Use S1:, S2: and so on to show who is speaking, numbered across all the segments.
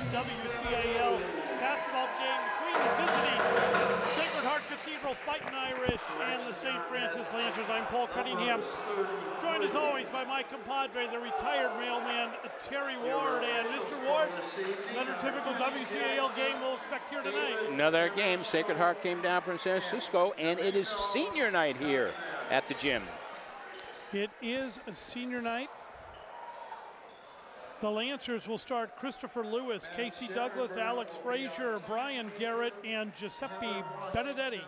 S1: WCAL basketball game between the visiting Sacred Heart Cathedral Fightin Irish and the St. Francis Lancers. I'm Paul Cunningham, joined as always by my compadre, the retired mailman, Terry Ward. And Mr. Ward, another typical WCAL game we'll expect here tonight.
S2: Another game. Sacred Heart came down from San Francisco, and it is senior night here at the gym.
S1: It is a senior night. The Lancers will start Christopher Lewis, Casey Douglas, Alex Frazier, Brian Garrett, and Giuseppe Benedetti.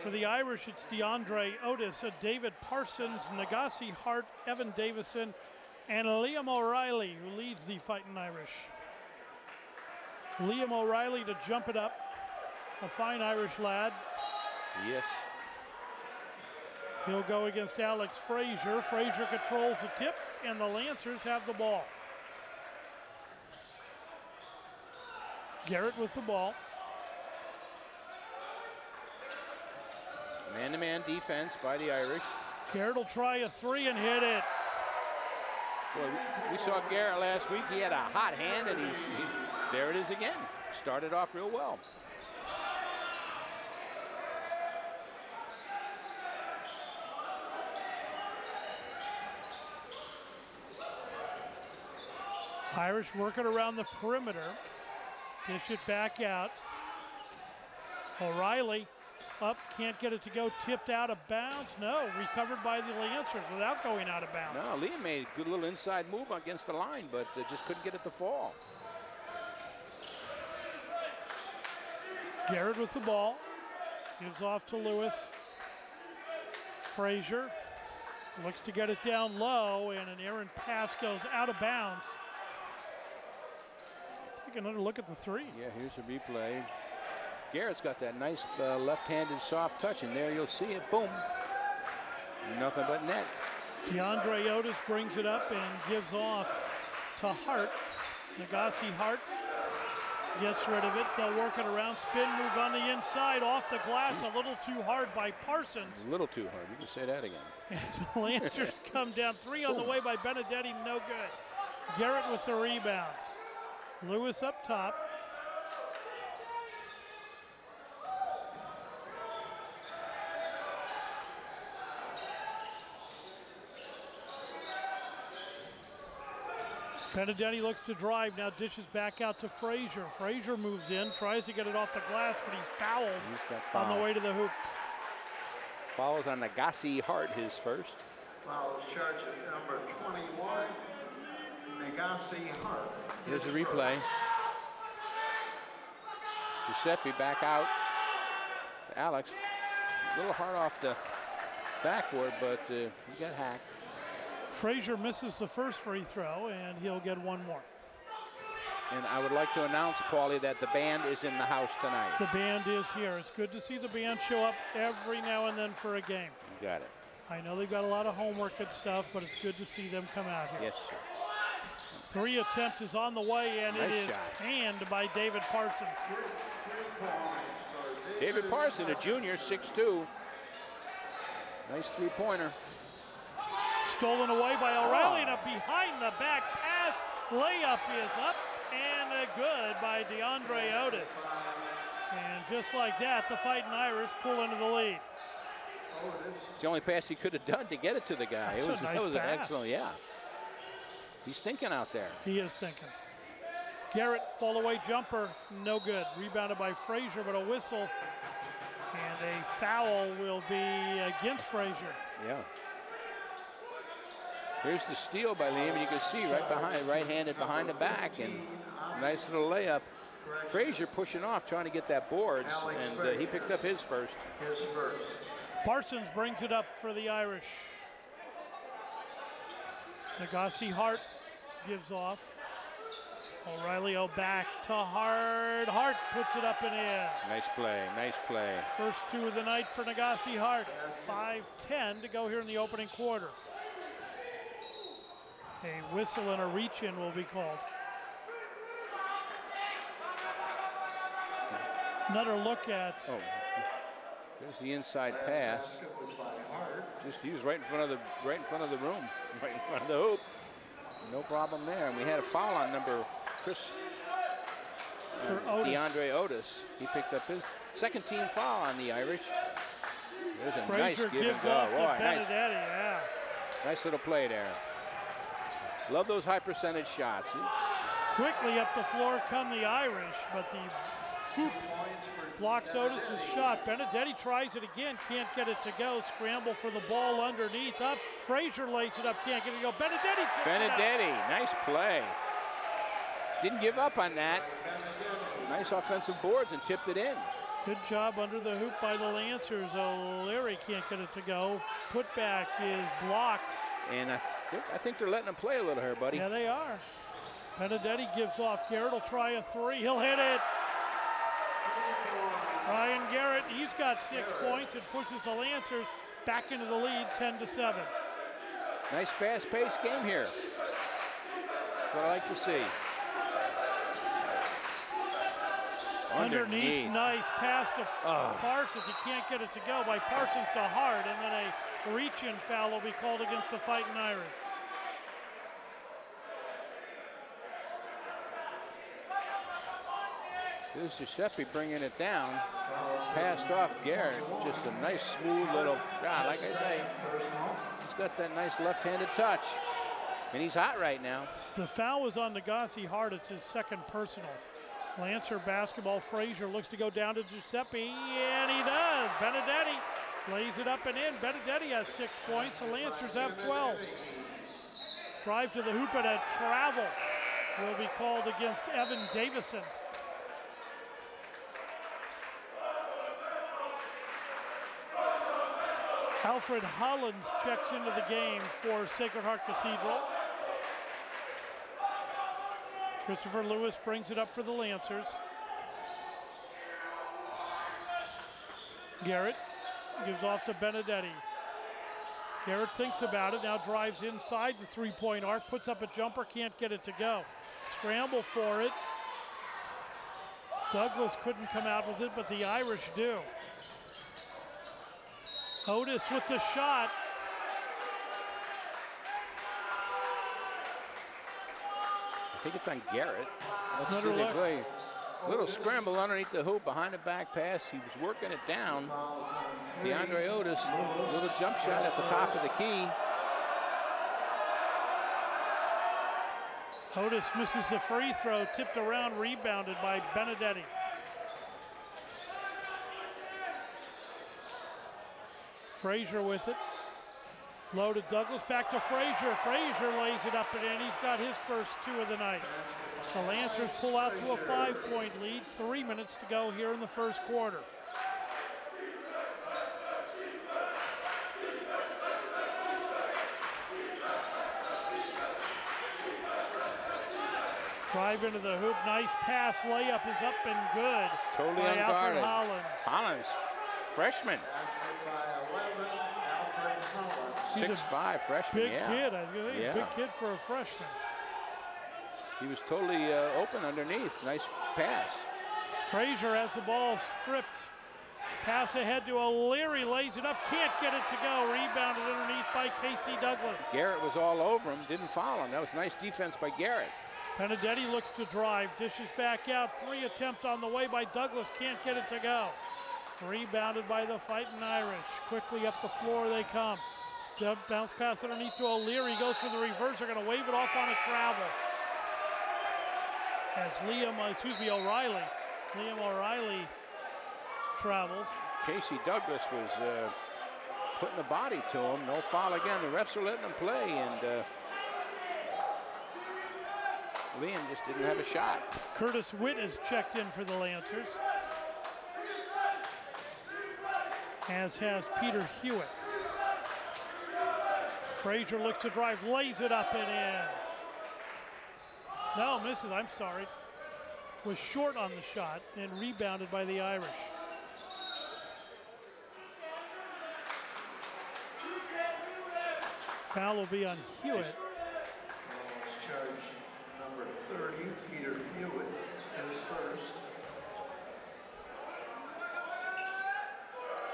S1: For the Irish, it's DeAndre Otis, David Parsons, Nagasi Hart, Evan Davison, and Liam O'Reilly, who leads the Fightin Irish. Liam O'Reilly to jump it up, a fine Irish lad.
S2: Yes.
S1: He'll go against Alex Frazier. Frazier controls the tip, and the Lancers have the ball. Garrett with the ball.
S2: Man-to-man defense by the Irish.
S1: Garrett will try a three and hit it.
S2: Boy, we saw Garrett last week. He had a hot hand, and there it is again. Started off real well.
S1: Irish working around the perimeter. Dish it back out. O'Reilly up, can't get it to go, tipped out of bounds. No, recovered by the Lancers without going out of bounds.
S2: No, Liam made a good little inside move against the line, but just couldn't get it to fall.
S1: Garrett with the ball. Gives off to Lewis. Frazier looks to get it down low, and an errant pass goes out of bounds. Take another look at the three.
S2: Yeah, here's a replay. Garrett's got that nice left-handed soft touch, and there you'll see it. Boom. Nothing but net.
S1: DeAndre Otis brings it up and gives off to Hart. Nagasi Hart gets rid of it. They'll work it around. Spin move on the inside, off the glass. A little too hard by Parsons.
S2: A little too hard. You can say that again.
S1: As the Lancers come down. Three on the way by Benedetti. No good. Garrett with the rebound. Lewis up top. Benedetti looks to drive, now dishes back out to Frazier. Frazier moves in, tries to get it off the glass, but he's fouled on the way to the hoop.
S2: Fouls on Nagasi Hart, his first.
S3: Foul charge at number 21, Nagasi Hart.
S2: Here's the replay. Giuseppe back out. Alex, a little hard off the backboard, but he got hacked.
S1: Frazier misses the first free throw, and he'll get one more.
S2: And I would like to announce, Paulie, that the band is in the house tonight.
S1: The band is here. It's good to see the band show up every now and then for a game.
S2: You got it.
S1: I know they've got a lot of homework and stuff, but it's good to see them come out here.
S2: Yes, sir.
S1: Three attempt is on the way, and
S2: nice
S1: it is
S2: shot.
S1: canned by David Parsons.
S2: David Parsons, a junior, 6'2". Nice three-pointer.
S1: Stolen away by O'Reilly, and a behind-the-back pass. Layup is up and good by DeAndre Otis. And just like that, the Fightin Irish pull into the lead.
S2: It's the only pass he could have done to get it to the guy. That was an excellent, yeah. He's thinking out there.
S1: He is thinking. Garrett, fall-away jumper, no good. Rebounded by Frazier, but a whistle. And a foul will be against Frazier.
S2: Yeah. Here's the steal by Liam. You can see right behind, right-handed behind the back, and nice little layup. Frazier pushing off, trying to get that boards, and he picked up his first.
S1: Parsons brings it up for the Irish. Nagasi Hart gives off. O'Reilly back to Hart. Hart puts it up and in.
S2: Nice play, nice play.
S1: First two of the night for Nagasi Hart. 5:10 to go here in the opening quarter. A whistle and a reach-in will be called. Another look at.
S2: Oh, there's the inside pass. Just he was right in front of the room, right in front of the hoop. No problem there. And we had a foul on number DeAndre Otis. He picked up his second team foul on the Irish. There's a nice give and go. Boy, nice little play there. Love those high percentage shots.
S1: Quickly up the floor come the Irish, but the hoop blocks Otis's shot. Benedetti tries it again, can't get it to go. Scramble for the ball underneath. Up, Frazier lays it up, can't get it to go.
S2: Benedetti, nice play. Didn't give up on that. Nice offensive boards and tipped it in.
S1: Good job under the hoop by the Lancers. O'Leary can't get it to go. Putback is blocked.
S2: And I think they're letting him play a little here, buddy.
S1: Yeah, they are. Benedetti gives off. Garrett will try a three. He'll hit it. Ryan Garrett, he's got 6 points and pushes the Lancers back into the lead, 10-7.
S2: Nice fast-paced game here. That's what I like to see.
S1: Underneath, nice pass to Parsons. He can't get it to go by Parsons to Hart, and then a reach-in foul will be called against the Fightin Irish.
S2: Here's Giuseppe bringing it down. Passed off Garrett. Just a nice, smooth little shot. Like I say, he's got that nice left-handed touch. And he's hot right now.
S1: The foul was on Nagasi Hart. It's his second personal. Lancer basketball. Frazier looks to go down to Giuseppe, and he does. Benedetti lays it up and in. Benedetti has 6 points. The Lancers have 12. Drive to the hoop and a travel will be called against Evan Davison. Alfred Hollins checks into the game for Sacred Heart Cathedral. Christopher Lewis brings it up for the Lancers. Garrett gives off to Benedetti. Garrett thinks about it, now drives inside the three-point arc, puts up a jumper, can't get it to go. Scramble for it. Douglas couldn't come out with it, but the Irish do. Otis with the shot.
S2: I think it's on Garrett. Let's see the play. Little scramble underneath the hoop, behind the back pass. He was working it down. DeAndre Otis, little jump shot at the top of the key.
S1: Otis misses the free throw, tipped around, rebounded by Benedetti. Frazier with it. Low to Douglas, back to Frazier. Frazier lays it up and in. He's got his first 2 of the night. The Lancers pull out to a 5-point lead. 3 minutes to go here in the first quarter. Drive into the hoop, nice pass, layup is up and good.
S2: Totally
S1: by
S2: unguarded.
S1: Alfred Hollins.
S2: Hollins, freshman. 6'5", freshman,
S1: big kid, I was gonna say, big kid for a freshman.
S2: He was totally open underneath. Nice pass.
S1: Frazier has the ball stripped. Pass ahead to O'Leary, lays it up, can't get it to go. Rebounded underneath by Casey Douglas.
S2: Garrett was all over him, didn't foul him. That was nice defense by Garrett.
S1: Benedetti looks to drive, dishes back out. 3 attempt on the way by Douglas, can't get it to go. Rebounded by the Fightin Irish. Quickly up the floor they come. Bounce pass underneath to O'Leary, goes for the reverse. They're going to wave it off on a travel. As O'Reilly travels.
S2: Casey Douglas was putting the body to him. No foul again. The refs are letting him play, and Liam just didn't have a shot.
S1: Curtis Witt is checked in for the Lancers, as has Peter Hewitt. Frazier looks to drive, lays it up and in. No, misses, I'm sorry. Was short on the shot and rebounded by the Irish. Foul will be on Hewitt.
S3: Charge number 30, Peter Hewitt, is first.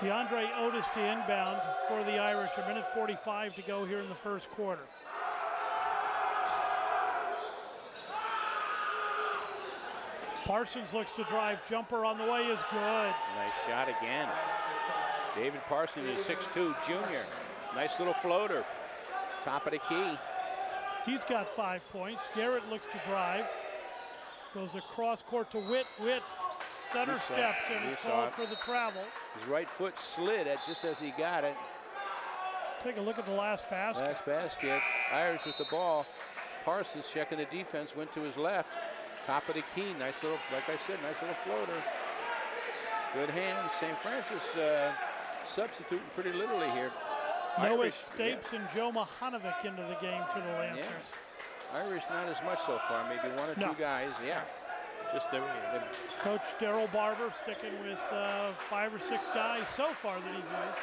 S1: DeAndre Otis to inbound for the Irish. 1:45 to go here in the first quarter. Parsons looks to drive. Jumper on the way is good.
S2: Nice shot again. David Parsons is 6'2", junior. Nice little floater. Top of the key.
S1: He's got 5 points. Garrett looks to drive. Goes across court to Witt. Witt stutter steps and is called for the travel.
S2: His right foot slid just as he got it.
S1: Take a look at the last basket.
S2: Last basket. Irish with the ball. Parsons checking the defense, went to his left. Top of the key. Nice little, like I said, nice little floater. Good hands. St. Francis substituting pretty literally here.
S1: Noah Stapes and Joe Mahanovic into the game for the Lancers.
S2: Yeah. Irish not as much so far, maybe one or two guys, Just the
S1: Coach Daryl Barber sticking with 5 or 6 guys so far that he's used.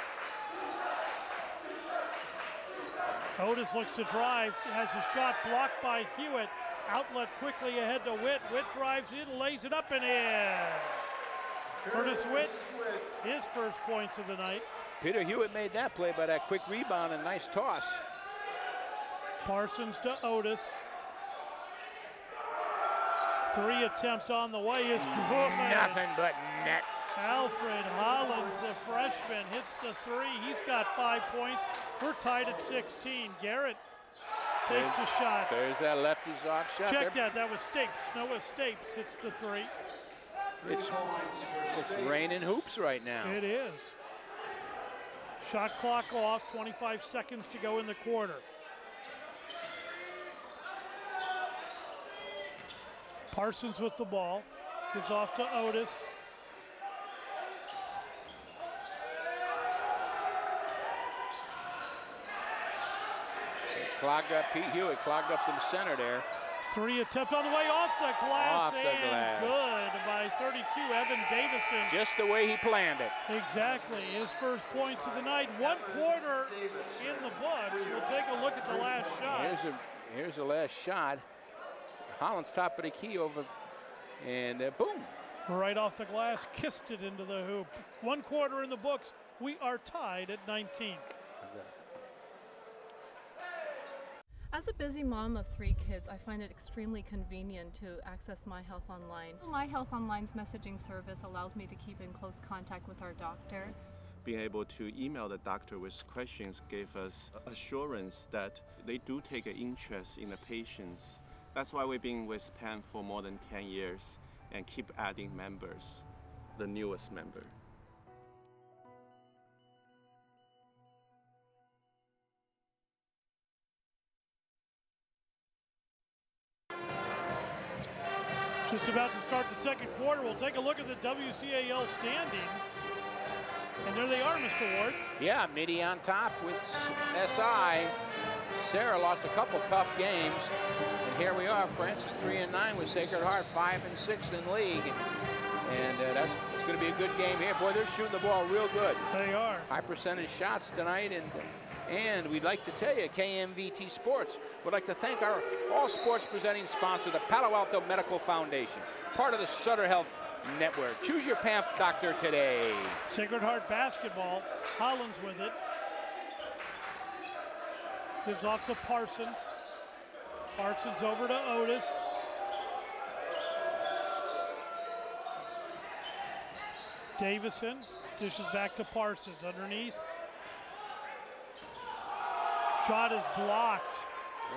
S1: Otis looks to drive, has a shot blocked by Hewitt. Outlet quickly ahead to Witt. Witt drives in, lays it up and in. Curtis Witt, his first points of the night.
S2: Peter Hewitt made that play by that quick rebound and nice toss.
S1: Parsons to Otis. 3 attempt on the way is good.
S2: Nothing but net.
S1: Alfred Hollins, the freshman, hits the 3. He's got 5 points. We're tied at 16. Garrett takes a shot.
S2: There's that lefty's off shot.
S1: Check that. That was Stapes. Noah Stapes hits the 3.
S2: It's raining hoops right now.
S1: It is. Shot clock off. 25 seconds to go in the quarter. Parsons with the ball. Gives off to Otis.
S2: Clogged up, Pete Hewitt clogged up the center there.
S1: 3 attempt on the way, off the glass.
S2: Off the glass.
S1: Good by 32, Evan Davison.
S2: Just the way he planned it.
S1: Exactly, his first points of the night. 1 quarter in the books. We'll take a look at the last shot.
S2: Here's the last shot. Hollins top of the key over, and boom.
S1: Right off the glass, kissed it into the hoop. 1 quarter in the books. We are tied at 19.
S4: As a busy mom of 3 kids, I find it extremely convenient to access My Health Online. My Health Online's messaging service allows me to keep in close contact with our doctor.
S5: Being able to email the doctor with questions gave us assurance that they do take an interest in the patients. That's why we've been with PEN for more than 10 years and keep adding members, the newest member.
S1: Just about to start the second quarter. We'll take a look at the WCAL standings. And there they are, Mr. Ward.
S2: Yeah, Midi on top with SI. Sarah lost a couple tough games. And here we are, Francis 3-9 with Sacred Heart, 5-6 in league. And it's going to be a good game here. Boy, they're shooting the ball real good.
S1: They are.
S2: High percentage shots tonight. And we'd like to tell you, KMVT Sports would like to thank our all sports presenting sponsor, the Palo Alto Medical Foundation, part of the Sutter Health Network. Choose your path doctor today.
S1: Sacred Heart basketball. Hollins with it. Gives off to Parsons. Parsons over to Otis. Davison dishes back to Parsons underneath. Shot is blocked.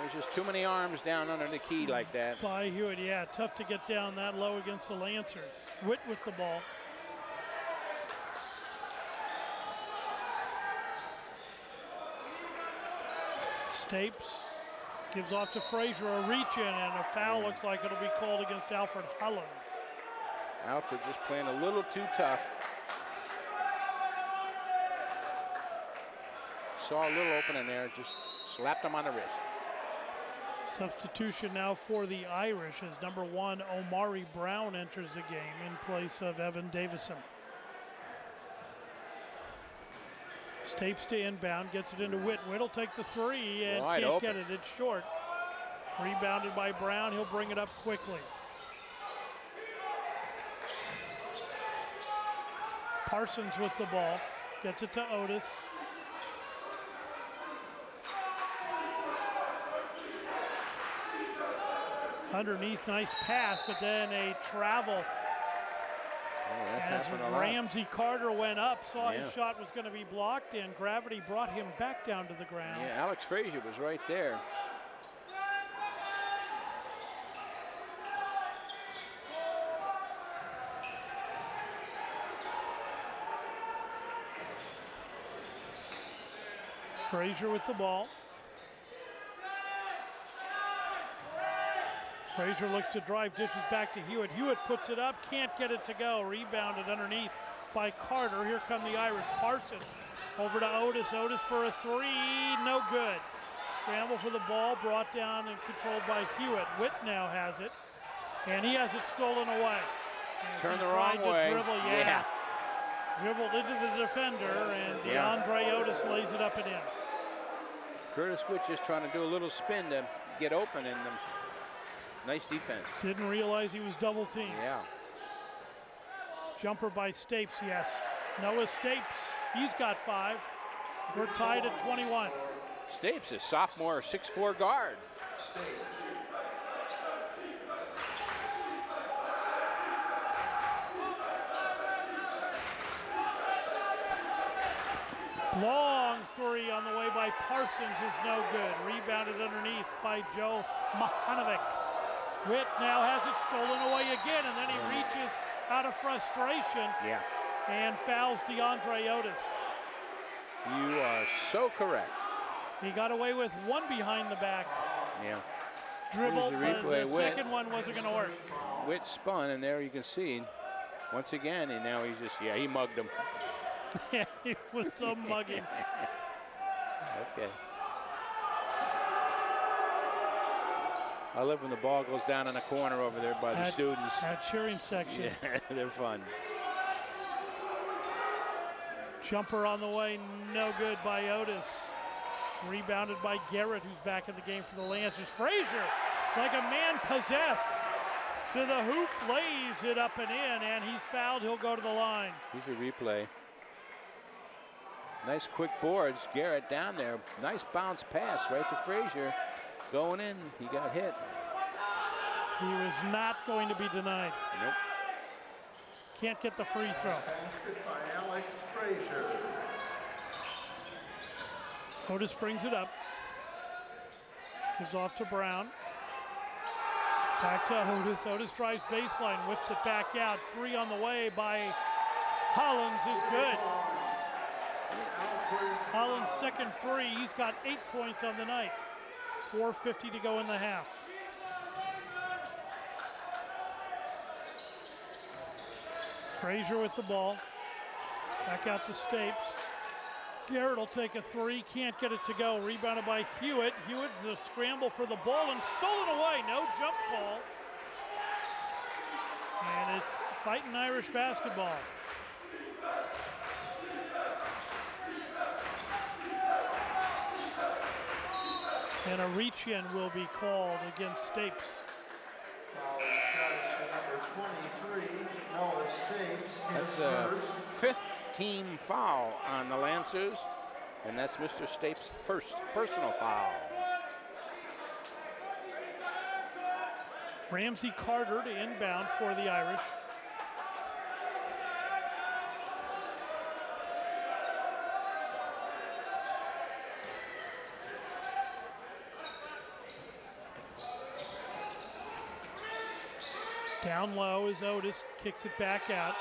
S2: There's just too many arms down under the key like that.
S1: By Hewitt, yeah, tough to get down that low against the Lancers. Witt with the ball. Stapes gives off to Frazier, a reach in, and a foul looks like it'll be called against Alfred Hollins.
S2: Alfred just playing a little too tough. Saw a little opening there, just slapped him on the wrist.
S1: Substitution now for the Irish as number 1, Omari Brown enters the game in place of Evan Davison. Stapes to inbound, gets it into Witt. Witt will take the 3 and
S2: wide
S1: can't
S2: open.
S1: get it, it's short. Rebounded by Brown, he'll bring it up quickly. Parsons with the ball, gets it to Otis. Underneath, nice pass, but then a travel.
S2: Oh, that's
S1: as Ramsey Carter went up, saw his shot was going to be blocked, and gravity brought him back down to the ground.
S2: Yeah, Alex Frazier was right there.
S1: Frazier with the ball. Frazier looks to drive, dishes back to Hewitt. Hewitt puts it up, can't get it to go. Rebounded underneath by Carter. Here come the Irish. Parsons over to Otis. Otis for a three, no good. Scramble for the ball, brought down and controlled by Hewitt. Witt now has it, and he has it stolen away.
S2: Turn the wrong way.
S1: Dribble, dribbled into the defender, and DeAndre Otis lays it up and in.
S2: Curtis Witt just trying to do a little spin to get open, and nice defense.
S1: Didn't realize he was double teamed.
S2: Yeah.
S1: Jumper by Stapes, yes. Noah Stapes, he's got 5. We're tied at 21.
S2: Stapes, a sophomore 6'4" guard.
S1: Long three on the way by Parsons is no good. Rebounded underneath by Joe Mahanovic. Witt now has it stolen away again, and then he reaches out of frustration and fouls DeAndre Otis.
S2: You are so correct.
S1: He got away with one behind the back.
S2: Yeah.
S1: Dribble,
S2: Here's the replay.
S1: the second one wasn't going to work.
S2: Witt spun, and there you can see, once again, and now he's just, he mugged him.
S1: Yeah, he was so mugging.
S2: Okay. I love when the ball goes down in the corner over there by the students.
S1: That cheering section.
S2: Yeah, they're fun.
S1: Jumper on the way, no good by Otis. Rebounded by Garrett, who's back in the game for the Lancers. Frazier, like a man possessed, to the hoop, lays it up and in, and he's fouled. He'll go to the line.
S2: Here's a replay. Nice quick boards. Garrett down there. Nice bounce pass right to Frazier. Going in, he got hit.
S1: He was not going to be denied.
S2: Nope.
S1: Can't get the free throw.
S3: Basket by Alex Frazier.
S1: Otis brings it up. Gives off to Brown. Back to Otis. Otis drives baseline, whips it back out. Three on the way by Hollins is good. Hollins' second three. He's got 8 points on the night. 4:50 to go in the half. Frazier with the ball. Back out to Stapes. Garrett will take a three. Can't get it to go. Rebounded by Hewitt. Hewitt's a scramble for the ball and stolen away. No jump ball. And it's Fightin Irish basketball. And a reach-in will be called against Stapes.
S3: Foul charge to number 23, Noah Stapes.
S2: That's the fifth team foul on the Lancers, and that's Mr. Stapes' first personal foul.
S1: Ramsey Carter to inbound for the Irish. Down low is Otis, kicks it back out.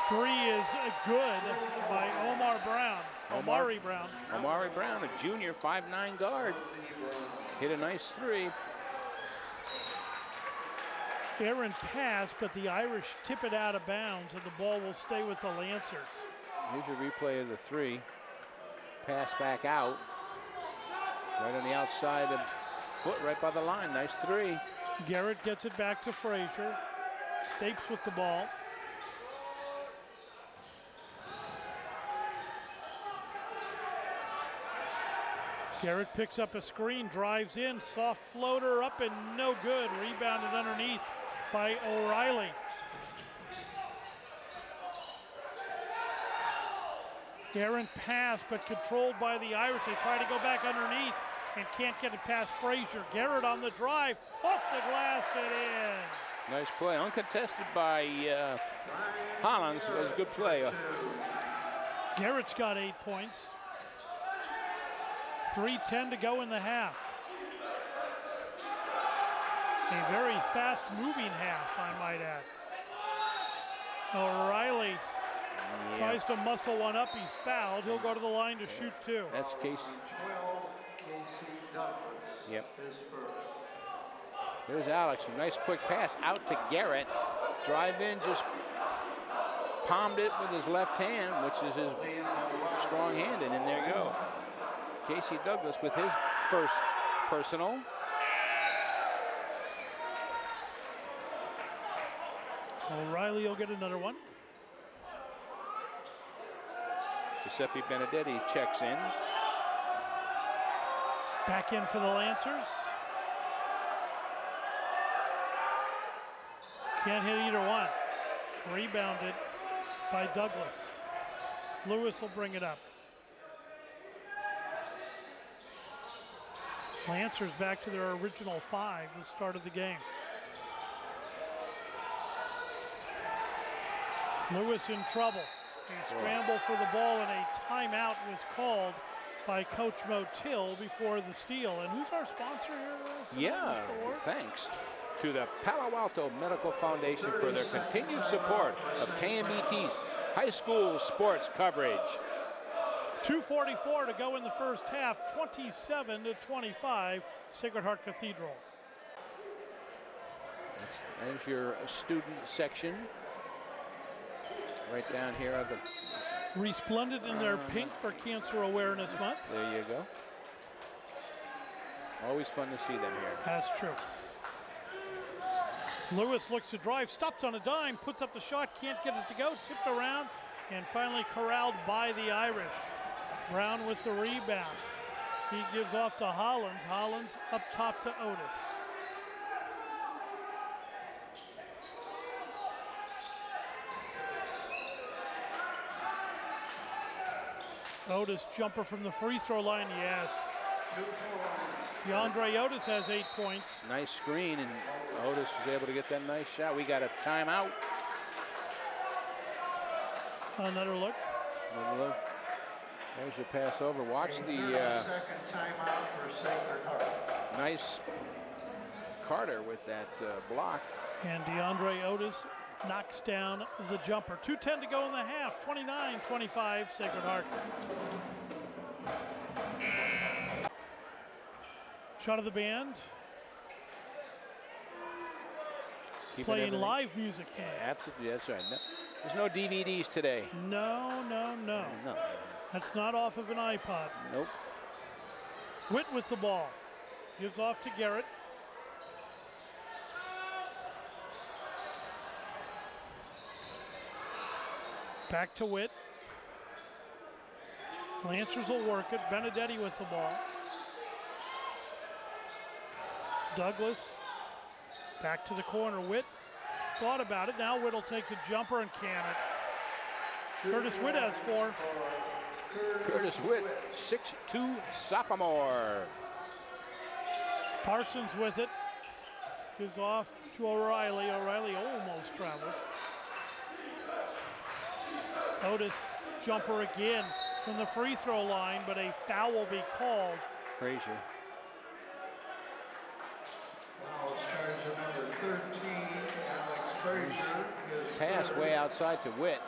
S1: Three is good by Omari Brown.
S2: Omari Brown, a junior 5'9" guard. Hit a nice three.
S1: Errant pass, but the Irish tip it out of bounds, and the ball will stay with the Lancers.
S2: Here's a replay of the three. Pass back out. Right on the outside of foot, right by the line. Nice three.
S1: Garrett gets it back to Frazier. Stapes with the ball. Garrett picks up a screen, drives in, soft floater up and no good. Rebounded underneath by O'Reilly. Errant pass, but controlled by the Irish. They try to go back underneath, and can't get it past Frazier. Garrett on the drive, off the glass and in.
S2: Nice play, uncontested by Hollins. It was a good play.
S1: Garrett's got 8 points. 3:10 to go in the half. A very fast-moving half, I might add. O'Reilly tries to muscle one up. He's fouled. He'll go to the line to shoot 2.
S2: That's Case.
S3: 12, Casey Douglas.
S2: Yep.
S3: His first.
S2: There's Alex. A nice quick pass out to Garrett. Drive in, just palmed it with his left hand, which is his strong hand, and there you go. Casey Douglas with his first personal.
S1: O'Reilly will get another one.
S2: Giuseppe Benedetti checks in.
S1: Back in for the Lancers. Can't hit either one. Rebounded by Douglas. Lewis will bring it up. Lancers back to their original 5 at the start of the game. Lewis in trouble. A scramble for the ball and a timeout was called by Coach Motil before the steal. And who's our sponsor here?
S2: Yeah, thanks to the Palo Alto Medical Foundation for their continued support of KMVT's high school sports coverage.
S1: 2:44 to go in the first half, 27-25, Sacred Heart Cathedral.
S2: There's your student section. Right down here are the
S1: resplendent in their pink for Cancer Awareness Month.
S2: There you go. Always fun to see them here.
S1: That's true. Lewis looks to drive, stops on a dime, puts up the shot, can't get it to go, tipped around, and finally corralled by the Irish. Brown with the rebound. He gives off to Hollins. Hollins up top to Otis. Otis jumper from the free throw line, yes. DeAndre Otis has 8 points.
S2: Nice screen, and Otis was able to get that nice shot. We got a timeout.
S1: Another look.
S2: Another look. There's your pass over. Watch the
S3: second timeout for Sacred Heart.
S2: Nice Carter with that block.
S1: And DeAndre Otis knocks down the jumper. 2:10 to go in the half. 29-25 Sacred Heart. Shot of the band. Playing live music tonight.
S2: Yeah, absolutely, that's right. No, there's no DVDs today.
S1: No. That's not off of an iPod.
S2: Nope.
S1: Witt with the ball. Gives off to Garrett. Back to Witt. Lancers will work it. Benedetti with the ball. Douglas back to the corner. Witt thought about it. Now Witt will take the jumper and can it. Curtis Witt has 4.
S2: Curtis Witt, 6'2" sophomore.
S1: Parsons with it. Gives off to O'Reilly. O'Reilly almost travels. Otis jumper again from the free throw line, but a foul will be called.
S2: Frazier.
S3: Foul charge number 13, Alex Frazier.
S2: Pass way outside to Witt.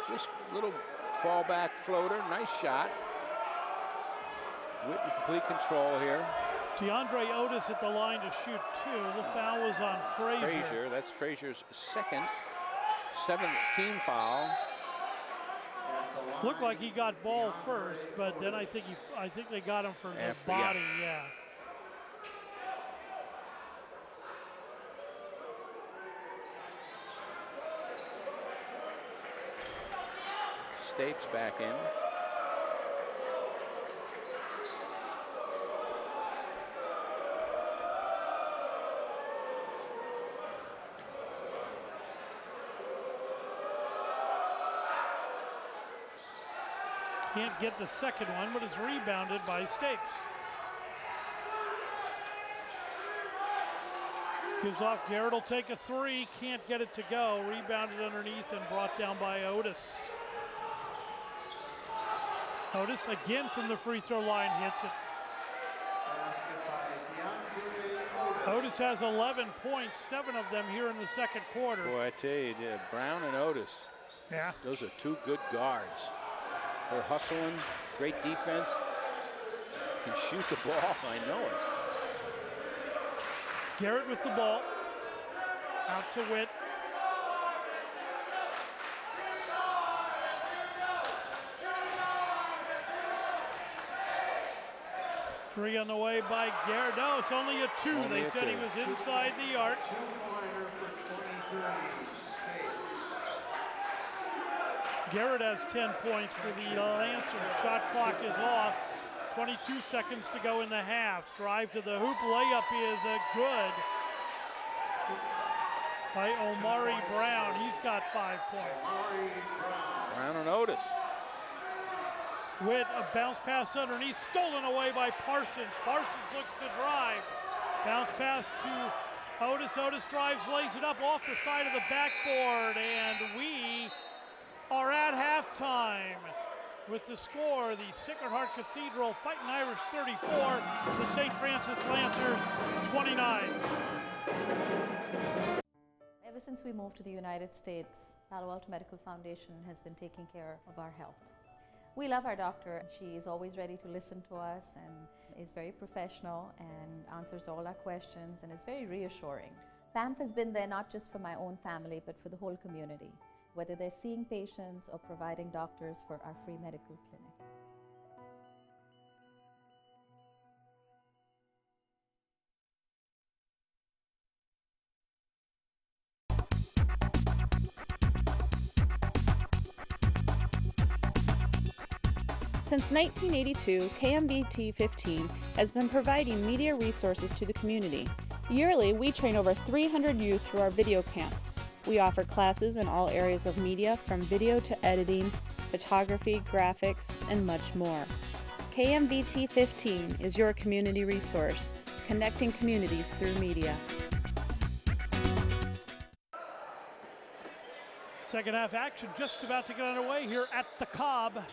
S2: Just a little fallback floater. Nice shot. Witt in complete control here.
S1: DeAndre Otis at the line to shoot 2. The foul was on Frazier.
S2: That's Frazier's second 17 foul.
S1: Looked like he got ball first, but then I think they got him for the body. Yeah.
S2: Stapes back in.
S1: Can't get the second one, but it's rebounded by Stapes. Gives off. Garrett will take a three. Can't get it to go. Rebounded underneath and brought down by Otis. Otis again from the free throw line hits it. Otis has 11 points, 7 of them here in the second quarter.
S2: Boy, I tell you, Brown and Otis.
S1: Yeah.
S2: Those are two good guards. They're hustling, great defense. Can shoot the ball, I know it.
S1: Garrett with the ball. Out to Witt. Three on the way by Garrett. No, it's only a two. They said he was inside the arc. Garrett has 10 points for the Lancers. Shot clock is off. 22 seconds to go in the half. Drive to the hoop. Layup is good by Omari Brown. He's got 5 points.
S2: Brown and Otis.
S1: With a bounce pass underneath, stolen away by Parsons. Parsons looks to drive. Bounce pass to Otis. Otis drives, lays it up off the side of the backboard, and we are at halftime. With the score, the Sacred Heart Cathedral Fightin Irish 34, the St. Francis Lancers 29.
S6: Ever since we moved to the United States, Palo Alto Medical Foundation has been taking care of our health. We love our doctor. She is always ready to listen to us and is very professional and answers all our questions and is very reassuring. PAMF has been there not just for my own family, but for the whole community, whether they're seeing patients or providing doctors for our free medical clinic.
S7: Since 1982, KMVT15 has been providing media resources to the community. Yearly, we train over 300 youth through our video camps. We offer classes in all areas of media, from video to editing, photography, graphics, and much more. KMVT15 is your community resource, connecting communities through media.
S1: Second half action just about to get underway here at the Cobb.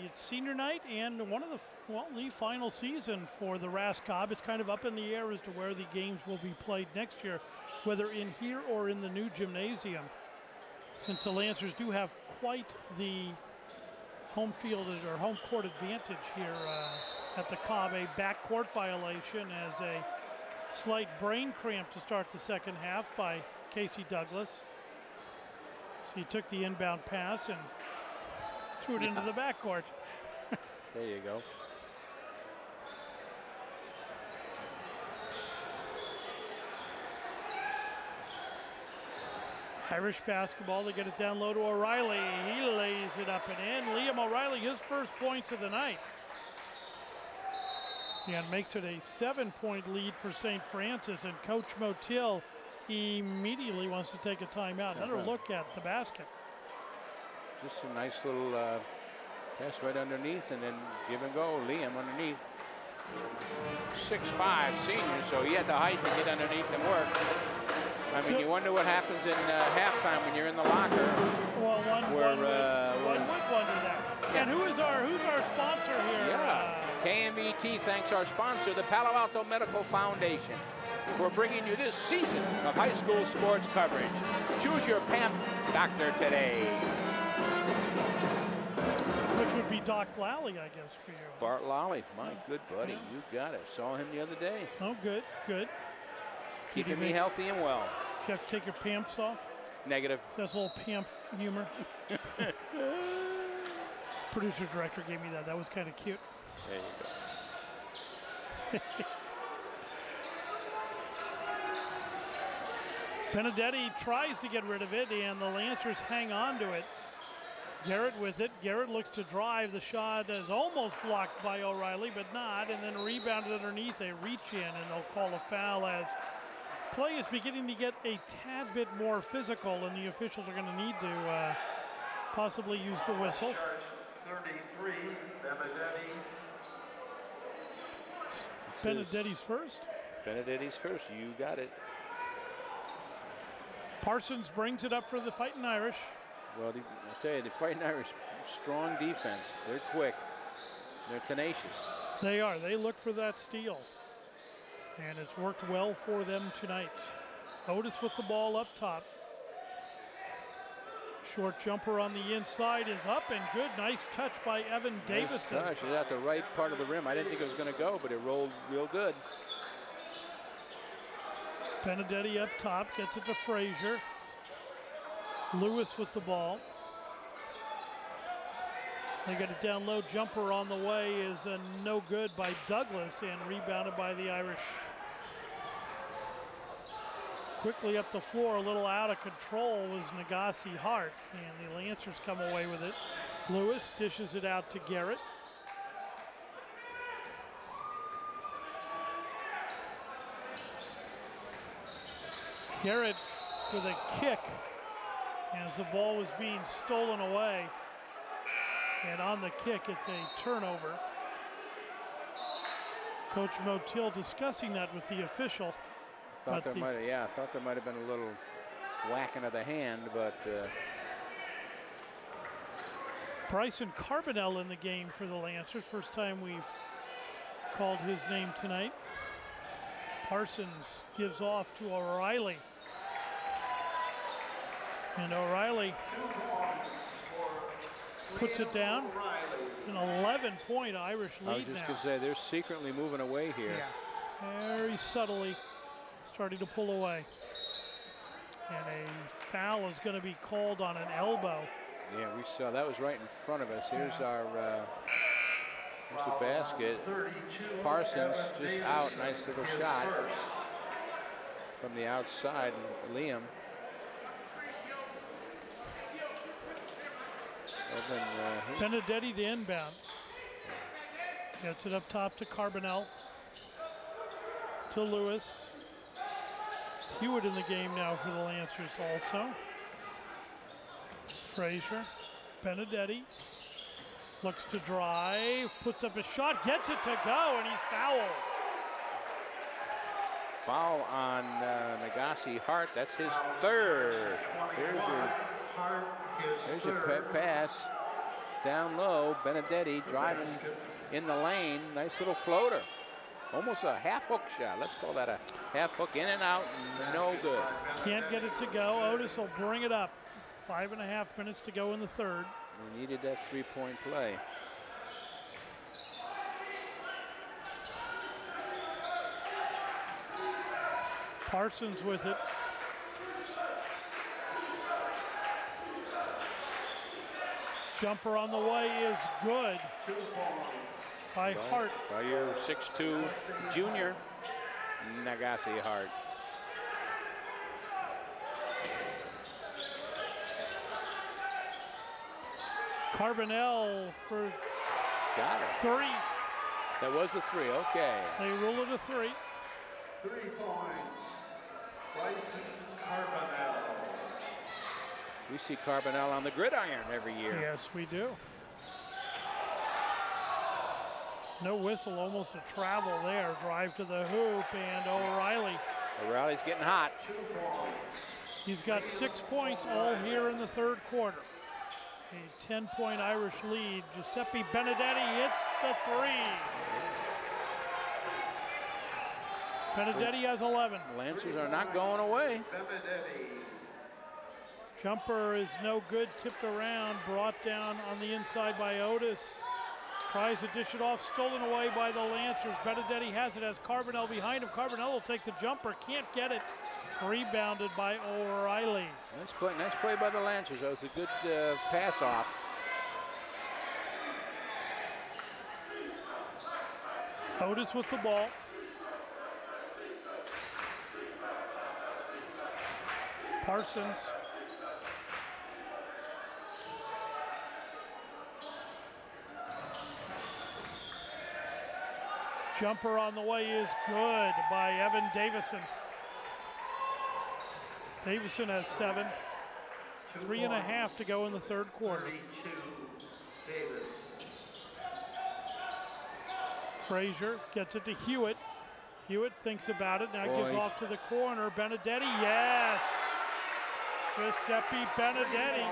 S1: It's senior night and one of the final season for the Ras Cobb. It's kind of up in the air as to where the games will be played next year, whether in here or in the new gymnasium, since the Lancers do have quite the home field or home court advantage here at the Cobb. A backcourt violation as a slight brain cramp to start the second half by Casey Douglas. So he took the inbound pass and threw it into the backcourt.
S2: There you go.
S1: Irish basketball, they get it down low to O'Reilly. He lays it up and in. Liam O'Reilly, his first points of the night. And makes it a 7-point lead for St. Francis, and Coach Motil immediately wants to take a timeout. Another look at the basket.
S2: Just a nice little pass right underneath and then give and go. Liam underneath. 6'5" senior, so he had the height to get underneath and work. I mean, you wonder what happens in halftime when you're in the locker.
S1: Well, one would wonder that. Yeah. And who's our sponsor here?
S2: Yeah, KMVT thanks our sponsor, the Palo Alto Medical Foundation, for bringing you this season of high school sports coverage. Choose your PAMF doctor today.
S1: Which would be Doc Lally, I guess, for you.
S2: Bart Lally, my good buddy. You got it. Saw him the other day.
S1: Oh, good, good.
S2: Keeping me healthy and well.
S1: You have to take your pamps off?
S2: Negative.
S1: So that's a little pamp humor. Producer director gave me that. That was kind of cute.
S2: There you go.
S1: Benedetti tries to get rid of it, and the Lancers hang on to it. Garrett with it. Garrett looks to drive. The shot is almost blocked by O'Reilly, but not, and then rebounded underneath. They reach in, and they'll call a foul as play is beginning to get a tad bit more physical, and the officials are going to need to possibly use the whistle.
S3: 33, Benedetti.
S1: Benedetti's first.
S2: Benedetti's first. You got it.
S1: Parsons brings it up for the Fightin Irish.
S2: Well, I'll tell you, the Fightin Irish, strong defense. They're quick. They're tenacious.
S1: They are. They look for that steal. And it's worked well for them tonight. Otis with the ball up top. Short jumper on the inside is up and good. Nice touch by Evan Davison.
S2: Nice touch. It was at the right part of the rim. I didn't think it was going to go, but it rolled real good.
S1: Benedetti up top, gets it to Frazier. Lewis with the ball. They got it down low. Jumper on the way is no good by Douglas and rebounded by the Irish. Quickly up the floor, a little out of control was Nagasi Hart, and the Lancers come away with it. Lewis dishes it out to Garrett. Garrett with a kick as the ball was being stolen away. And on the kick, it's a turnover. Coach Motil discussing that with the official.
S2: Thought there might have been a little whacking of the hand, but
S1: Bryson Carbonell in the game for the Lancers. First time we've called his name tonight. Parsons gives off to O'Reilly. And O'Reilly puts it down. It's an 11-point Irish lead now.
S2: I was just going to say, they're secretly moving away here.
S1: Yeah. Very subtly starting to pull away. And a foul is going to be called on an elbow.
S2: Yeah, we saw that was right in front of us. Here's our here's the basket. Parsons just out. Nice little shot from the outside. Liam.
S1: Benedetti to inbound. Gets it up top to Carbonell. To Lewis. Hewitt in the game now for the Lancers also. Frazier. Benedetti. Looks to drive. Puts up a shot. Gets it to go, and he's fouled.
S2: Foul on Nagasi Hart. That's his third. There's your pass down low. Benedetti driving in the lane. Nice little floater. Almost a half hook shot. Let's call that a half hook, in and out. No good.
S1: Can't get it to go. Otis will bring it up. 5.5 minutes to go in the third.
S2: They needed that three-point play.
S1: Parsons with it. Jumper on the way is good by Hart.
S2: By your 6'2" junior, Nagasi Hart.
S1: Carbonell for
S2: got it.
S1: 3.
S2: That was a 3, okay.
S1: They rule it a 3.
S3: 3 points, Bryson Carbonell.
S2: We see Carbonell on the gridiron every year.
S1: Yes, we do. No whistle, almost a travel there. Drive to the hoop, and O'Reilly.
S2: O'Reilly's getting hot.
S3: 2 points.
S1: He's got 6 points all here in the third quarter. A 10-point Irish lead. Giuseppe Benedetti hits the 3. Benedetti has 11.
S2: Lancers are not going away.
S3: Benedetti.
S1: Jumper is no good, tipped around, brought down on the inside by Otis. Tries to dish it off, stolen away by the Lancers. Benedetti has it, has Carbonell behind him. Carbonell will take the jumper, can't get it. Rebounded by O'Reilly.
S2: Nice play by the Lancers. That was a good pass off.
S1: Otis with the ball. Parsons. Jumper on the way is good by Evan Davison. Davison has 7. 3.5 to go in the third quarter.
S3: 32, Davis.
S1: Frazier gets it to Hewitt. Hewitt thinks about it, now gives off to the corner. Benedetti, yes! Giuseppe Benedetti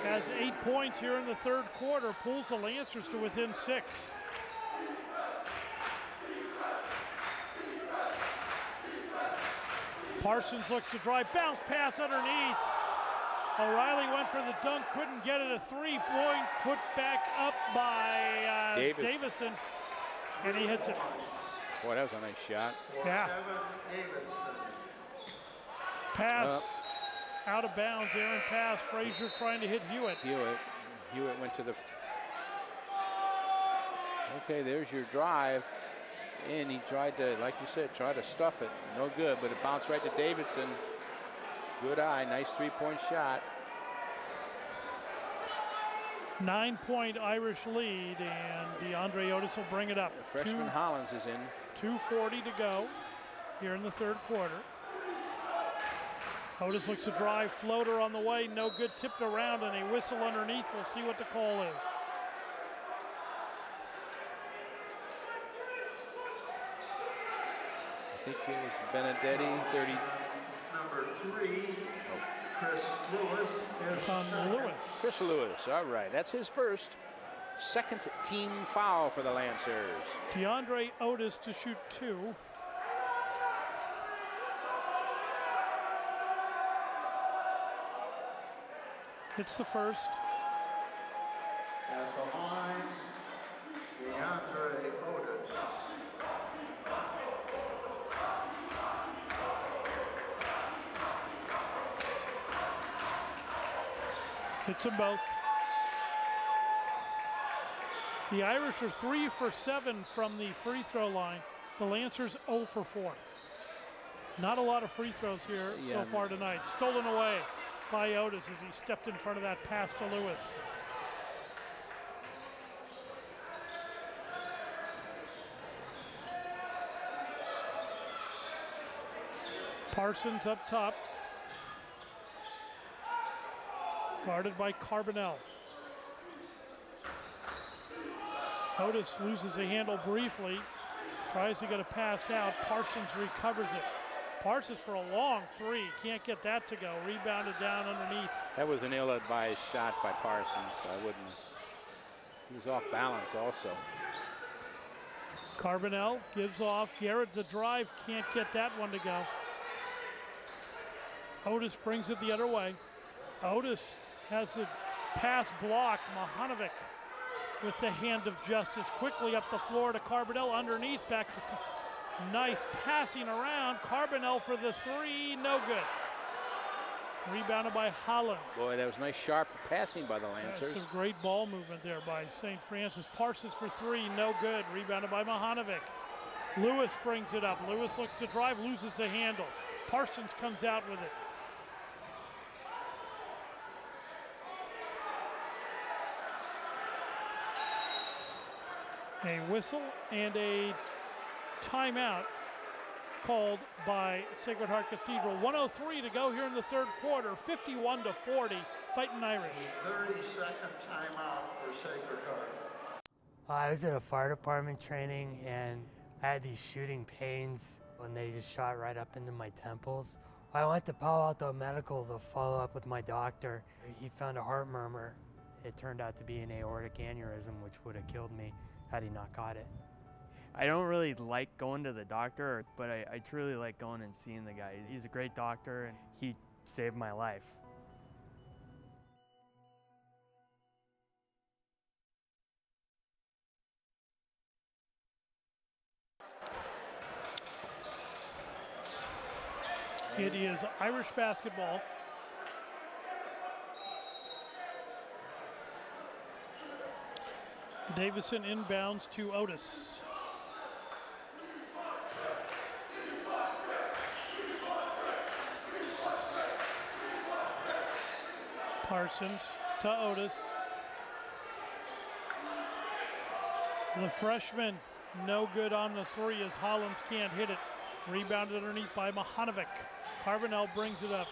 S1: has 8 points here in the third quarter, pulls the Lancers to within 6. Parsons looks to drive, bounce pass underneath. O'Reilly went for the dunk, couldn't get it. A 3-point put back up by Davison, and he hits it.
S2: Boy, that was a nice shot.
S1: Yeah. Pass out of bounds. Aaron pass. Frazier trying to hit Hewitt.
S2: Hewitt went to the. Okay, there's your drive. And he tried to, like you said, try to stuff it. No good, but it bounced right to Davidson. Good eye, nice 3-point shot.
S1: 9-point Irish lead, and DeAndre Otis will bring it up.
S2: The freshman Hollins is in.
S1: 2:40 to go here in the third quarter. Otis looks to drive, floater on the way, no good, tipped around, and a whistle underneath. We'll see what the call is.
S2: I think it was Benedetti, 30.
S3: Number 3, Chris Lewis.
S2: Chris Lewis, all right. That's his first. Second team foul for the Lancers.
S1: DeAndre Otis to shoot 2. Hits the first.
S3: At the line, DeAndre Otis.
S1: Hits them both. The Irish are 3 for 7 from the free throw line. The Lancers 0 for 4. Not a lot of free throws here so far tonight. Stolen away by Otis as he stepped in front of that pass to Lewis. Parsons up top. Guarded by Carbonell. Otis loses a handle briefly. Tries to get a pass out. Parsons recovers it. Parsons for a long 3. Can't get that to go. Rebounded down underneath.
S2: That was an ill-advised shot by Parsons. I wouldn't. He was off balance also.
S1: Carbonell gives off. Garrett the drive. Can't get that one to go. Otis brings it the other way. Otis has the pass blocked. Mahanovic with the hand of justice. Quickly up the floor to Carbonell. Underneath, back to nice passing around. Carbonell for the 3, no good. Rebounded by Hollins.
S2: Boy, that was nice sharp passing by the Lancers.
S1: Some great ball movement there by St. Francis. Parsons for 3, no good. Rebounded by Mahanovic. Lewis brings it up. Lewis looks to drive, loses the handle. Parsons comes out with it. A whistle and a timeout called by Sacred Heart Cathedral. 1:03 to go here in the third quarter. 51-40, Fightin' Irish.
S3: 30-second timeout for Sacred Heart.
S8: I was at a fire department training, and I had these shooting pains when they just shot right up into my temples. I went to Palo Alto Medical to follow up with my doctor. He found a heart murmur. It turned out to be an aortic aneurysm, which would have killed me had he not caught it. I don't really like going to the doctor, but I truly like going and seeing the guy. He's a great doctor, and he saved my life.
S1: It is Irish basketball. Davison inbounds to Otis. Parsons to Otis. The freshman, no good on the 3 as Hollins can't hit it. Rebounded underneath by Mahanovic. Carbonell brings it up.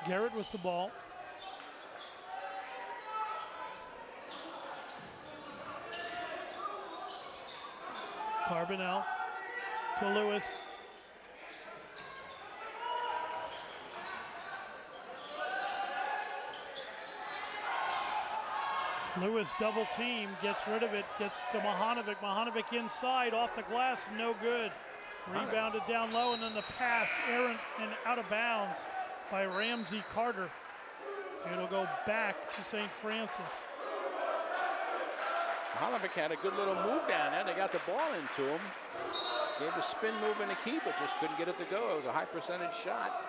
S1: Garrett with the ball. Carbonell to Lewis. Lewis double team, gets rid of it, gets to Mahanovic. Mahanovic inside, off the glass, no good. Rebounded down low, and then the pass errant and out of bounds by Ramsey Carter. It'll go back to St. Francis.
S2: Mahanovic had a good little move down there. They got the ball into him. Gave a spin move in the key, but just couldn't get it to go. It was a high percentage shot.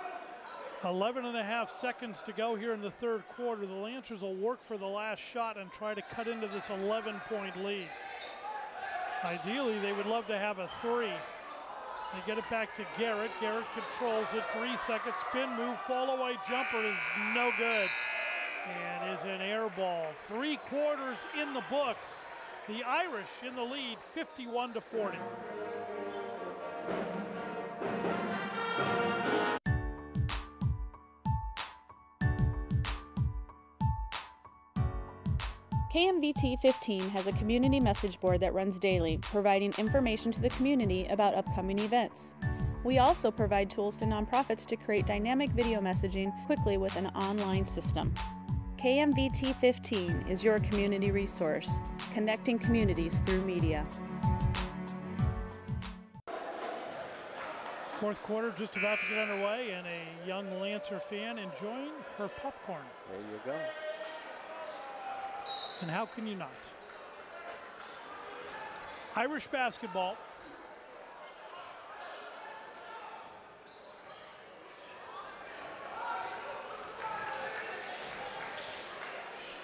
S1: 11.5 seconds to go here in the third quarter. The Lancers will work for the last shot and try to cut into this 11-point lead. Ideally, they would love to have a 3. They get it back to Garrett. Garrett controls it. 3 seconds. Spin move. Fall away jumper is no good. And is an air ball. 3 quarters in the books. The Irish in the lead, 51-40.
S7: KMVT15 has a community message board that runs daily, providing information to the community about upcoming events. We also provide tools to nonprofits to create dynamic video messaging quickly with an online system. KMVT15 is your community resource, connecting communities through media.
S1: Fourth quarter just about to get underway, and a young Lancer fan enjoying her popcorn.
S2: There you go.
S1: And how can you not? Irish basketball.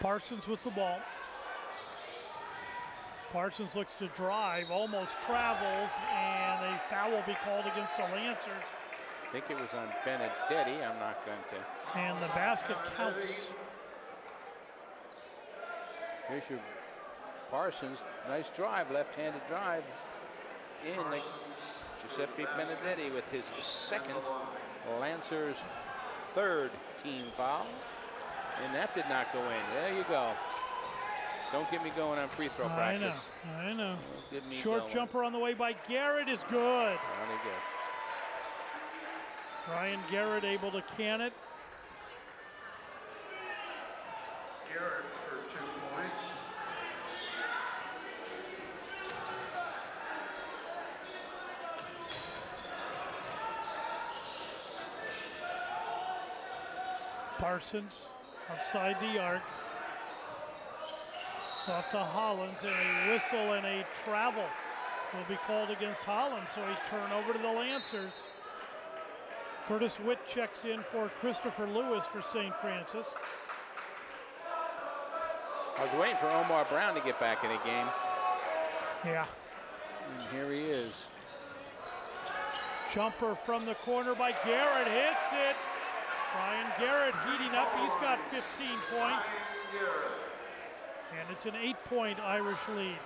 S1: Parsons with the ball. Parsons looks to drive, almost travels, and a foul will be called against the Lancers.
S2: I think it was on Benedetti. I'm not going to.
S1: And the basket counts.
S2: Here's your Parsons. Nice drive, left-handed drive. In like Giuseppe Benedetti with his second, Lancers' third team foul. And that did not go in. There you go. Don't get me going on free throw practice.
S1: I know. Short jumper on the way by Garrett is good. Brian Garrett able to can it.
S3: Garrett for 2 points.
S1: Parsons outside the arc. It's off to Hollins, and a whistle and a travel will be called against Hollins, so a turnover to the Lancers. Curtis Witt checks in for Christopher Lewis for St. Francis.
S2: I was waiting for Omar Brown to get back in the game.
S1: Yeah.
S2: And here he is.
S1: Jumper from the corner by Garrett, hits it. Brian Garrett heating up, he's got 15 points. And it's an 8-point Irish lead.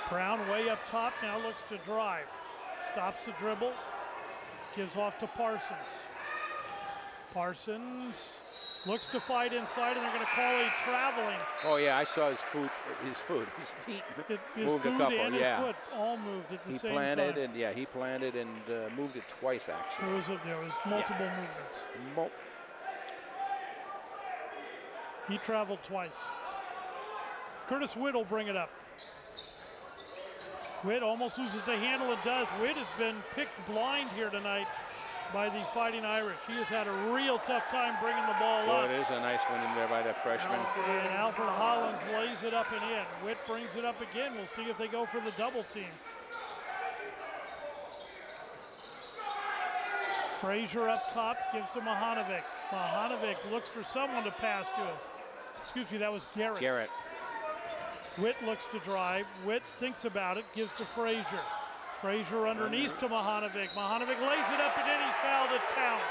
S1: Brown way up top, now looks to drive. Stops the dribble, gives off to Parsons. Parsons looks to fight inside, and they're going to call a traveling.
S2: Oh yeah, I saw his feet moved a couple.
S1: And his foot all moved at the same time.
S2: He planted and moved it twice actually.
S1: There was multiple movements. He traveled twice. Curtis Witt will bring it up. Witt almost loses the handle and does. Witt has been picked blind here tonight by the Fighting Irish. He has had a real tough time bringing the ball up.
S2: It is a nice one in there by that freshman.
S1: And Alfred Hollins lays it up and in. Witt brings it up again. We'll see if they go for the double team. Frazier up top, gives to Mahanovic. Mahanovic looks for someone to pass to him. Excuse me, that was Garrett. Witt looks to drive. Witt thinks about it, gives to Frazier. Frazier underneath to Mahanovic. Mahanovic lays it up and in, he's fouled, it counts.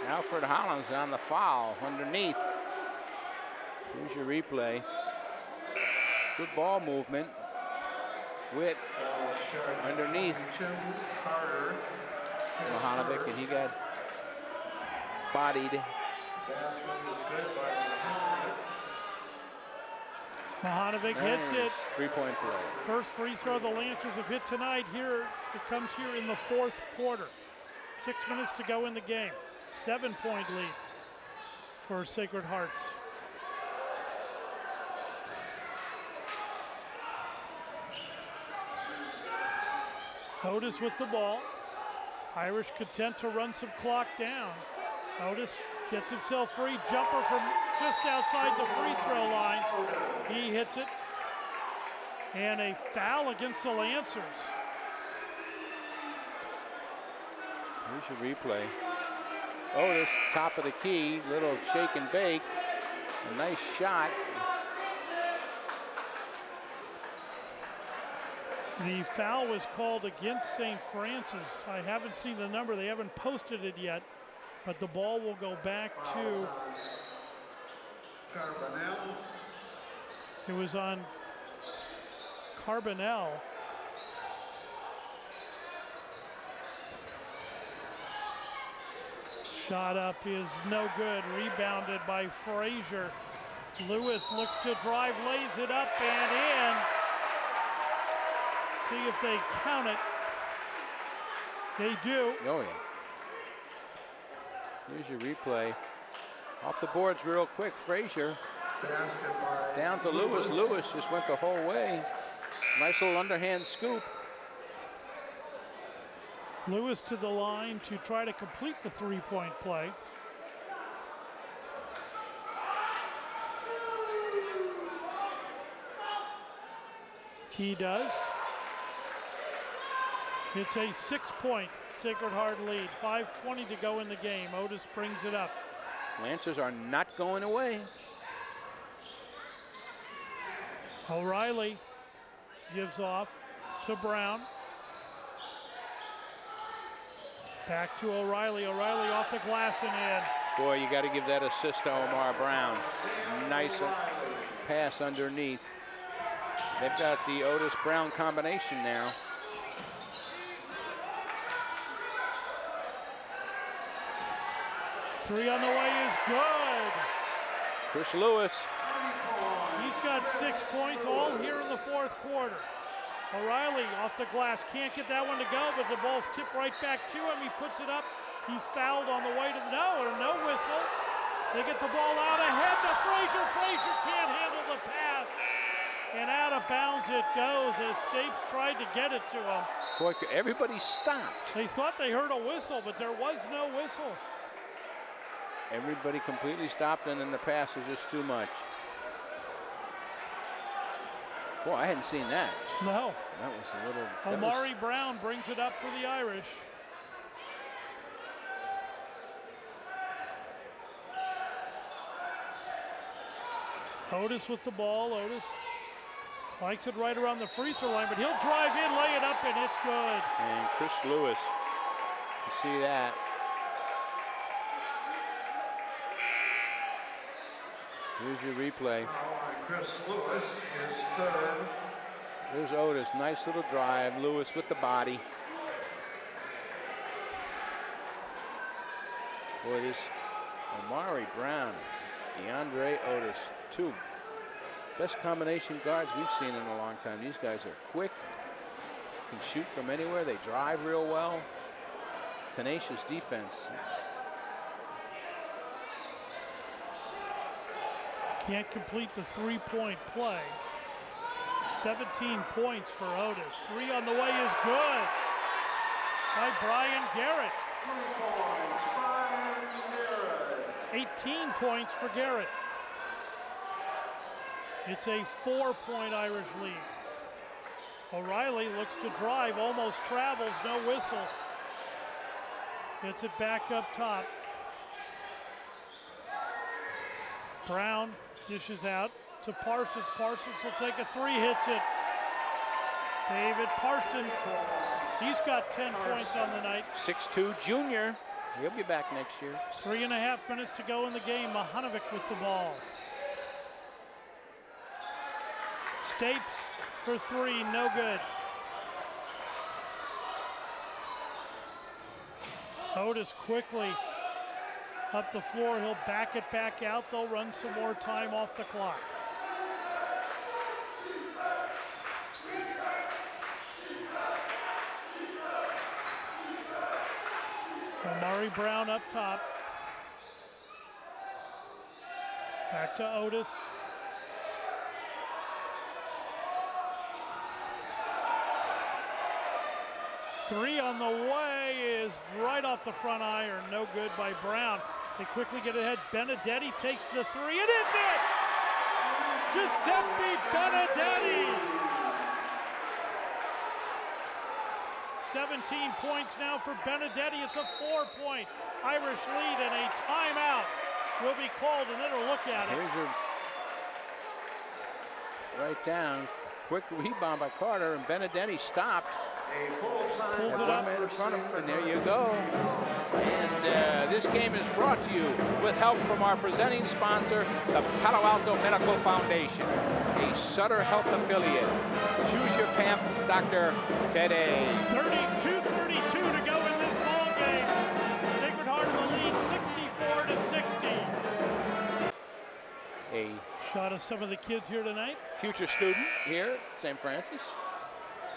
S2: Alfred Hollins on the foul underneath. Here's your replay. Good ball movement. Witt underneath Mahanovic, and he got bodied.
S1: Mahanovic hits it.
S2: Three-point play.
S1: First free throw the Lancers have hit tonight. Here it comes here in the fourth quarter. 6 minutes to go in the game. 7-point lead for Sacred Hearts. Otis with the ball. Irish content to run some clock down. Otis gets himself free. Jumper from just outside the free throw line. He hits it. And a foul against the Lancers.
S2: Here's your replay. Otis, top of the key, little shake and bake. A nice shot.
S1: The foul was called against St. Francis. I haven't seen the number. They haven't posted it yet. But the ball will go back to... It was on Carbonell. Shot up is no good. Rebounded by Frazier. Lewis looks to drive, lays it up and in. See if they count it. They do.
S2: Oh, yeah. Here's your replay. Off the boards real quick. Frazier down to Lewis. Lewis just went the whole way. Nice little underhand scoop.
S1: Lewis to the line to try to complete the three-point play. He does. It's a 6-point Sacred Heart lead. 5:20 to go in the game. Otis brings it up.
S2: Lancers are not going away.
S1: O'Reilly gives off to Brown. Back to O'Reilly. O'Reilly off the glass and in.
S2: Boy, you got to give that assist to Omar Brown. Nice pass underneath. They've got the Otis Brown combination now.
S1: Three on the way is good.
S2: Chris Lewis.
S1: He's got 6 points all here in the fourth quarter. O'Reilly off the glass, can't get that one to go, but the ball's tipped right back to him. He puts it up. He's fouled on the way to the no whistle. They get the ball out ahead to Frazier. Frazier can't handle the pass. And out of bounds it goes as Stapes tried to get it to him.
S2: Boy, everybody stopped.
S1: They thought they heard a whistle, but there was no whistle.
S2: Everybody completely stopped, and then the pass was just too much. Boy, I hadn't seen that.
S1: No.
S2: That was a little...
S1: Omari Brown brings it up for the Irish. Otis with the ball. Otis likes it right around the free throw line, but he'll drive in, lay it up, and it's good.
S2: And Chris Lewis, you see that. Here's your replay.
S3: Chris Lewis is third.
S2: There's Otis, nice little drive. Lewis with the body. Boy, this Omari Brown, DeAndre Otis, two best combination guards we've seen in a long time. These guys are quick, can shoot from anywhere. They drive real well. Tenacious defense.
S1: Can't complete the three-point play. 17 points for Otis. Three on the way is good by Brian Garrett. 18 points for Garrett. It's a 4-point Irish lead. O'Reilly looks to drive, almost travels, no whistle. Gets it back up top. Brown dishes out to Parsons. Parsons will take a three, hits it. David Parsons, he's got 10 points on the night.
S2: 6'2" junior. He'll be back next year.
S1: 3.5 minutes to go in the game. Mahanovic with the ball. Stapes for three, no good. Otis quickly up the floor. He'll back it back out. They'll run some more time off the clock. Omari Brown up top. Back to Otis. Three on the way is right off the front iron. No good by Brown. They quickly get ahead. Benedetti takes the three, and it's it! Giuseppe Benedetti! 17 points now for Benedetti. It's a 4-point Irish lead, and a timeout will be called, and it'll look at it.
S2: Here's a right down. Quick rebound by Carter, and Benedetti stopped.
S1: Pulls it up.
S2: In front of him, and there you go. And this game is brought to you with help from our presenting sponsor, the Palo Alto Medical Foundation, a Sutter Health affiliate. Choose your PAMP doctor today.
S1: 32-32 to go in this ball game. Sacred Heart in the lead, 64-60.
S2: A
S1: shot of some of the kids here tonight.
S2: Future student here at St. Francis.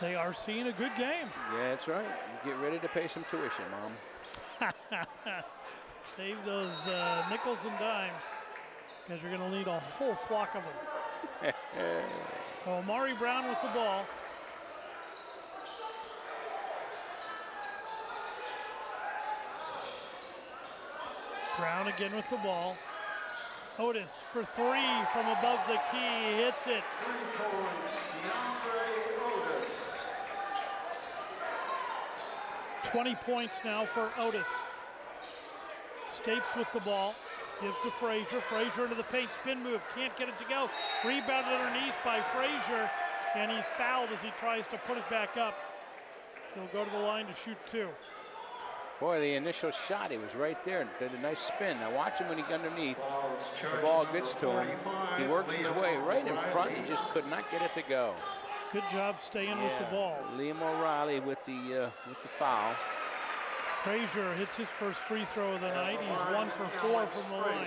S1: They are seeing a good game.
S2: Yeah, that's right. You get ready to pay some tuition, Mom.
S1: Save those nickels and dimes, because you're going to need a whole flock of them. Omari Brown with the ball. Brown again with the ball. Otis for three from above the key, hits it. 20 points now for Otis. Stapes with the ball, gives to Frazier. Frazier into the paint, spin move, can't get it to go. Rebounded underneath by Frazier, and he's fouled as he tries to put it back up. He'll go to the line to shoot two.
S2: Boy, the initial shot, he was right there and did a nice spin. Now watch him when he gets underneath. The ball gets to him. He works his way right in front and just could not get it to go.
S1: Good job staying with the ball.
S2: Liam O'Reilly with the foul.
S1: Frazier hits his first free throw of the night. He's 1 for 4 from the line.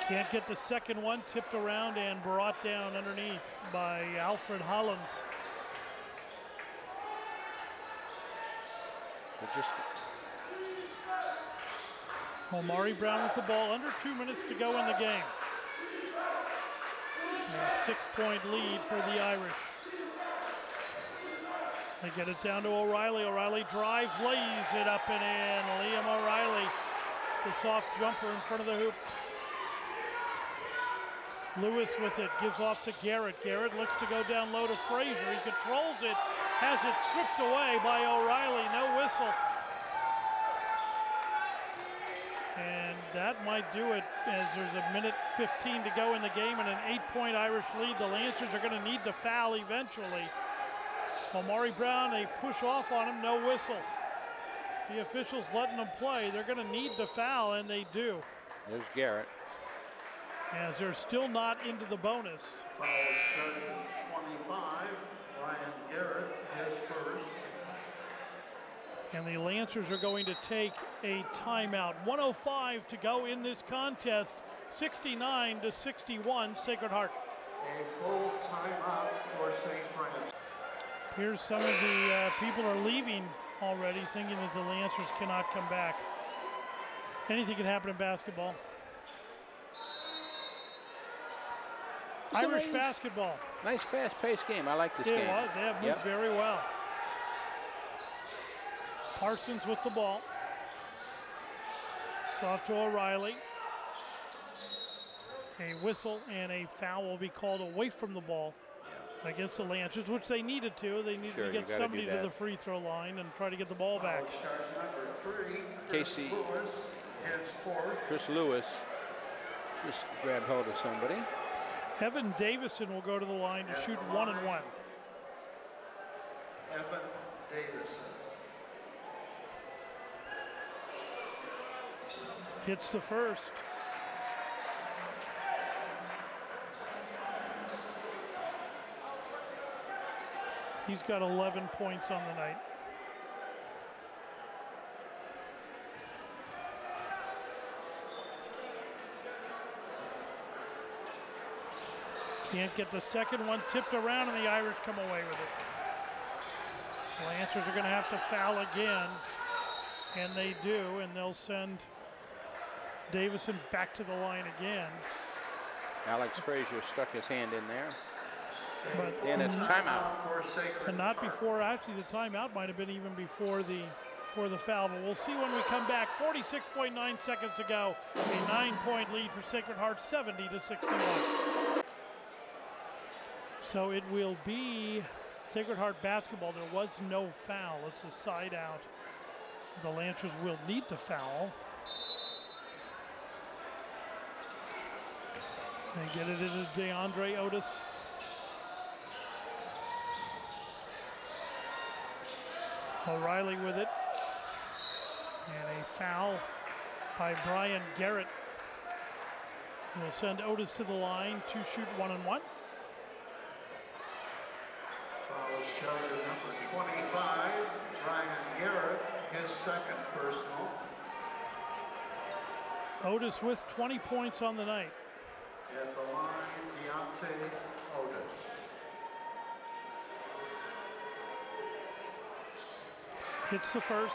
S1: Can't get the second one, tipped around and brought down underneath by Alfred Hollins. Omari Brown with the ball, under 2 minutes to go in the game. A 6-point lead for the Irish. They get it down to O'Reilly. O'Reilly drives, lays it up and in. Liam O'Reilly, the soft jumper in front of the hoop. Lewis with it, gives off to Garrett. Garrett looks to go down low to Frazier. He controls it, has it stripped away by O'Reilly. No whistle. And that might do it, as there's a minute 15 to go in the game and an 8-point Irish lead. The Lancers are going to need to foul eventually. Omari Brown, they push off on him, no whistle. The officials letting them play. They're going to need to foul, and they do.
S2: There's Garrett.
S1: As they're still not into the bonus.
S3: Foul starting 25, Ryan Garrett, his first.
S1: And the Lancers are going to take a timeout. 1:05 to go in this contest. 69-61, Sacred Heart.
S3: A full timeout for St. Francis.
S1: Here's some of the people are leaving already, thinking that the Lancers cannot come back. Anything can happen in basketball. Irish basketball.
S2: Nice fast-paced game. I like this game.
S1: They have moved very well. Parsons with the ball. It's off to O'Reilly. A whistle and a foul will be called away from the ball against the Lancers, which they needed to. They needed to get somebody to the free throw line and try to get the ball back.
S2: Casey, Chris Lewis just grabbed hold of somebody.
S1: Evan Davison will go to the line to shoot 1 and 1.
S3: Evan Davison.
S1: Hits the first. He's got 11 points on the night. Can't get the second one tipped around, and the Irish come away with it. Lancers are going to have to foul again, and they do, and they'll send Davison back to the line again.
S2: Alex Frazier stuck his hand in there.
S1: But
S2: in a timeout.
S1: And not before, actually the timeout might have been even before the foul, but we'll see when we come back. 46.9 seconds to go. A 9-point lead for Sacred Heart, 70-61. So it will be Sacred Heart basketball. There was no foul. It's a side out. The Lancers will need to foul. They get it into DeAndre Otis. O'Reilly with it. And a foul by Brian Garrett. Will send Otis to the line to shoot 1-on-1.
S3: Foul is charger number 25, Brian Garrett, his second personal.
S1: Otis with 20 points on the night.
S3: At the line, Deontay Otis.
S1: Hits the first.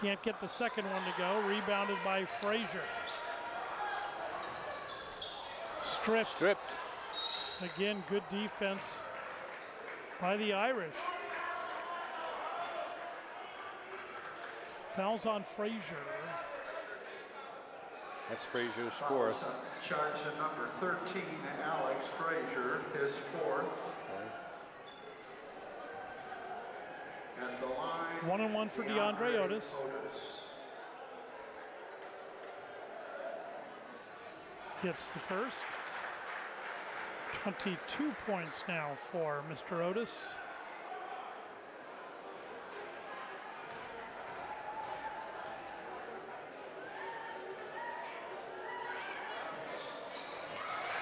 S1: Can't get the second one to go. Rebounded by Frazier. Stripped. Again, good defense by the Irish. Fouls on Frazier.
S2: That's Frazier's fourth.
S3: Charge to number 13, Alex Frazier, his fourth. At the line,
S1: 1-on-1 for DeAndre Otis. Gets the first. 22 points now for Mr. Otis.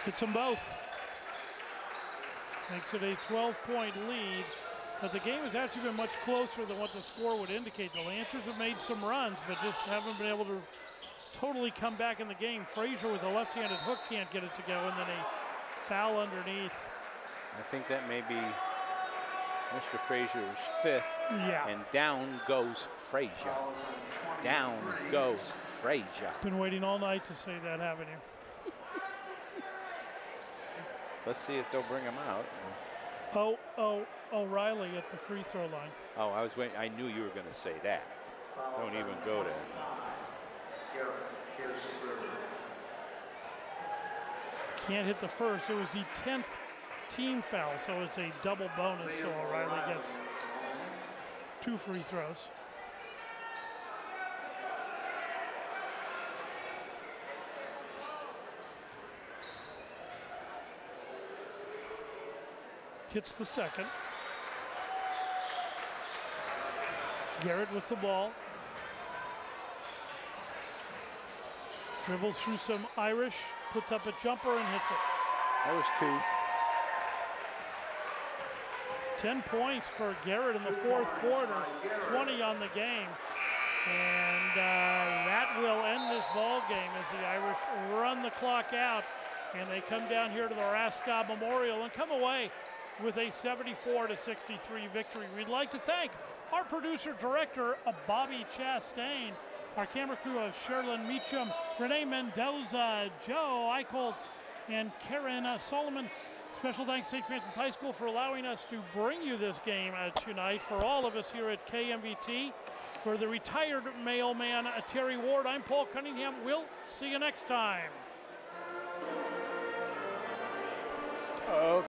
S1: Hits them both. Makes it a 12-point lead. But the game has actually been much closer than what the score would indicate. The Lancers have made some runs, but just haven't been able to totally come back in the game. Frazier with a left-handed hook can't get it to go, and then a foul underneath.
S2: I think that may be Mr. Frazier's fifth.
S1: Yeah.
S2: And down goes Frazier. Down goes Frazier.
S1: Been waiting all night to say that, haven't you?
S2: Let's see if they'll bring him out.
S1: O'Reilly at the free throw line.
S2: Oh, I was waiting. I knew you were going to say that. Don't even go there.
S1: Can't hit the first. It was the 10th team foul, so it's a double bonus. So O'Reilly gets 2 free throws. Hits the second. Garrett with the ball. Dribbles through some Irish, puts up a jumper and hits it.
S2: That was 2.
S1: 10 points for Garrett in the fourth quarter, 20 on the game. And that will end this ball game as the Irish run the clock out, and they come down here to the Rascott Memorial and come away with a 74-63 victory. We'd like to thank our producer-director, Bobby Chastain, our camera crew of Sherilyn Meacham, Renee Mendoza, Joe Eichholt, and Karen Solomon. Special thanks to St. Francis High School for allowing us to bring you this game tonight. For all of us here at KMVT, for the retired mailman, Terry Ward, I'm Paul Cunningham. We'll see you next time.
S2: Oh.